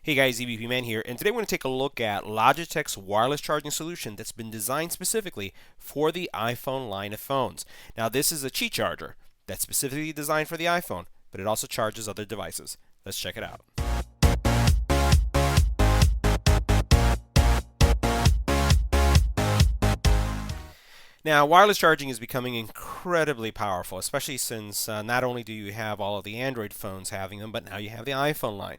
Hey guys, EBPMAN here, and today we're going to take a look at Logitech's wireless charging solution that's been designed specifically for the iPhone line of phones. Now this is a Qi charger that's specifically designed for the iPhone, but it also charges other devices. Let's check it out. Now, wireless charging is becoming incredibly powerful, especially since not only do you have all of the Android phones having them, but now you have the iPhone line.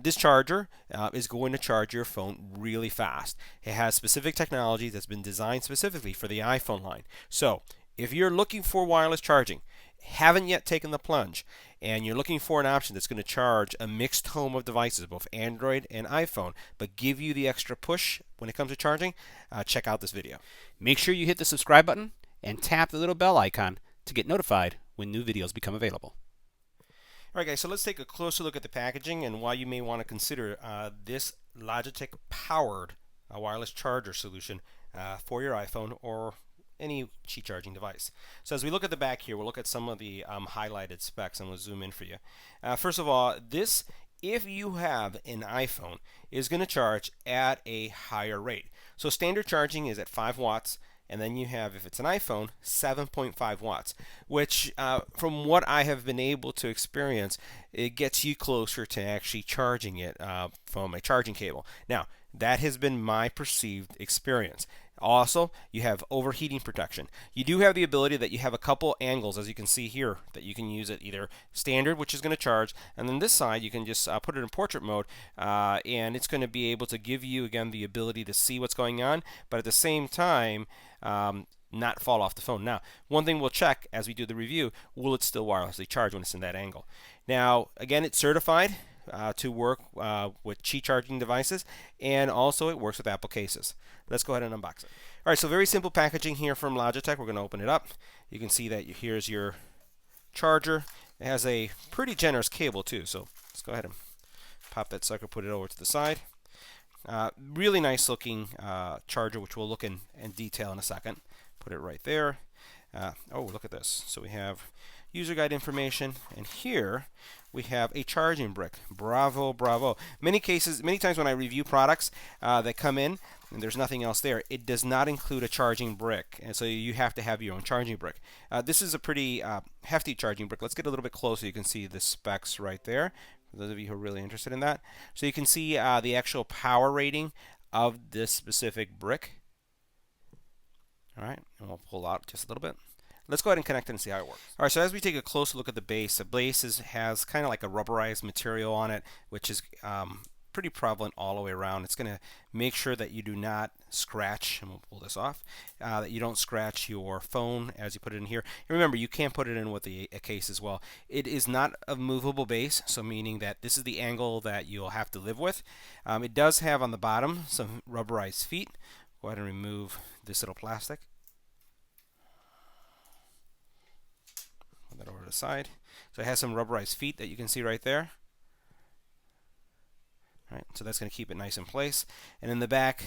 This charger is going to charge your phone really fast. It has specific technology that's been designed specifically for the iPhone line. So, if you're looking for wireless charging, haven't yet taken the plunge, and you're looking for an option that's going to charge a mixed home of devices, both Android and iPhone, but give you the extra push when it comes to charging, check out this video. Make sure you hit the subscribe button and tap the little bell icon to get notified when new videos become available. Alright guys, so let's take a closer look at the packaging and why you may want to consider this Logitech powered wireless charger solution for your iPhone or any Qi charging device. So as we look at the back here, we'll look at some of the highlighted specs. I'm going to zoom in for you. First of all, this, if you have an iPhone, is going to charge at a higher rate. So standard charging is at 5 watts, and then you have, if it's an iPhone, 7.5 watts, which from what I have been able to experience, it gets you closer to actually charging it from a charging cable. Now, that has been my perceived experience. Also, you have overheating protection. You do have the ability that you have a couple angles, as you can see here, that you can use it either standard, which is going to charge, and then this side you can just put it in portrait mode, and it's going to be able to give you, again, the ability to see what's going on, but at the same time, not fall off the phone. Now, one thing we'll check as we do the review, will it still wirelessly charge when it's in that angle? Now, again, it's certified to work with Qi charging devices, and also it works with Apple cases. Let's go ahead and unbox it. Alright, so very simple packaging here from Logitech. We're going to open it up. You can see that here's your charger. It has a pretty generous cable too, so let's go ahead and pop that sucker, put it over to the side. Really nice looking charger, which we'll look in detail in a second. Put it right there. Oh, look at this. So we have user guide information, and here we have a charging brick. Bravo, bravo. Many times when I review products that come in and there's nothing else there, it does not include a charging brick, and so you have to have your own charging brick. This is a pretty hefty charging brick. Let's get a little bit closer. You can see the specs right there, for those of you who are really interested in that. So you can see the actual power rating of this specific brick. All right, and we'll pull out just a little bit. Let's go ahead and connect it and see how it works. All right, so as we take a closer look at the base has kind of like a rubberized material on it, which is pretty prevalent all the way around. It's going to make sure that you do not scratch, and we'll pull this off, that you don't scratch your phone as you put it in here. And remember, you can put it in with a case as well. It is not a movable base, so meaning that this is the angle that you'll have to live with. It does have on the bottom some rubberized feet. Go ahead and remove this little plastic. That over to the side. So it has some rubberized feet that you can see right there. All right, so that's going to keep it nice in place. And in the back,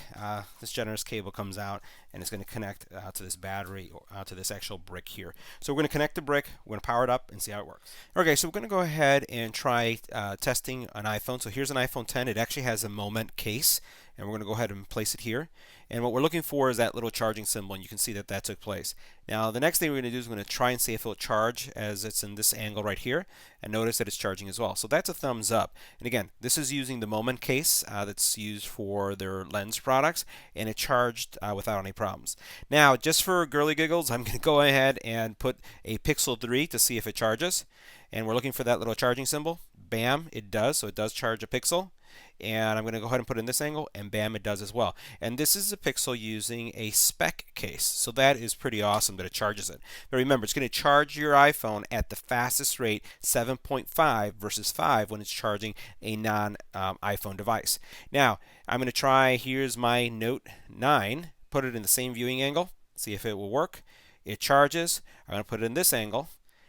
this generous cable comes out, and it's going to connect to this battery, or to this actual brick here. So we're going to connect the brick, we're going to power it up and see how it works. Okay, so we're going to go ahead and try testing an iPhone. So here's an iPhone 10. It actually has a Moment case, and we're going to go ahead and place it here. And what we're looking for is that little charging symbol, and you can see that that took place. Now the next thing we're going to do is we're going to try and see if it'll charge as it's in this angle right here, and notice that it's charging as well. So that's a thumbs up. And again, this is using the Moment case that's used for their lens products, and it charged without any problems. Now, just for girly giggles, I'm going to go ahead and put a Pixel 3 to see if it charges. And we're looking for that little charging symbol. Bam, it does. So it does charge a Pixel. And I'm going to go ahead and put it in this angle, and bam, it does as well. And this is a Pixel using a spec case, so that is pretty awesome that it charges it. But remember, it's going to charge your iPhone at the fastest rate, 7.5 versus 5 when it's charging a non-iPhone device. Now, I'm going to try, here's my Note 9, put it in the same viewing angle, see if it will work. It charges. I'm going to put it in this angle,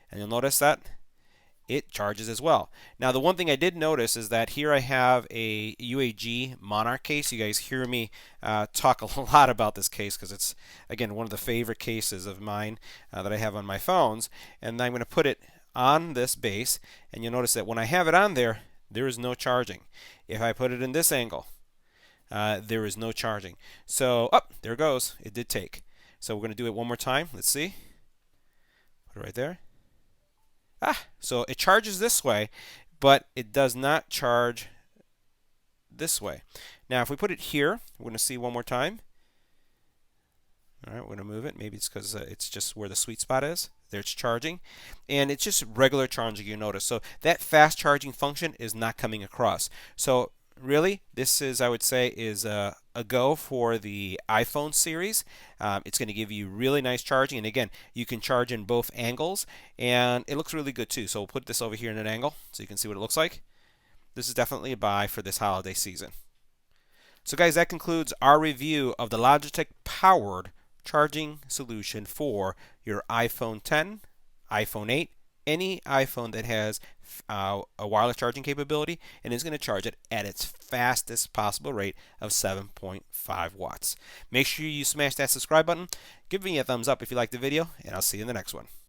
and you'll notice that it charges as well. Now the one thing I did notice is that here I have a UAG Monarch case. You guys hear me talk a lot about this case because it's, again, one of the favorite cases of mine that I have on my phones. And I'm going to put it on this base, and you'll notice that when I have it on there, there is no charging. If I put it in this angle, there is no charging. So, there it goes. It did take. So we're going to do it one more time. Let's see. Put it right there. So it charges this way, but it does not charge this way. Now, if we put it here, we're going to see one more time. All right, we're going to move it. Maybe it's because it's just where the sweet spot is. There it's charging. And it's just regular charging, you notice. So that fast charging function is not coming across. So really, this is, I would say, is a go for the iPhone series. It's going to give you really nice charging. And again, you can charge in both angles. And it looks really good too. So we'll put this over here in an angle so you can see what it looks like. This is definitely a buy for this holiday season. So guys, that concludes our review of the Logitech powered charging solution for your iPhone 10, iPhone 8, any iPhone that has a wireless charging capability, and is going to charge it at its fastest possible rate of 7.5 watts. Make sure you smash that subscribe button, give me a thumbs up if you like the video, and I'll see you in the next one.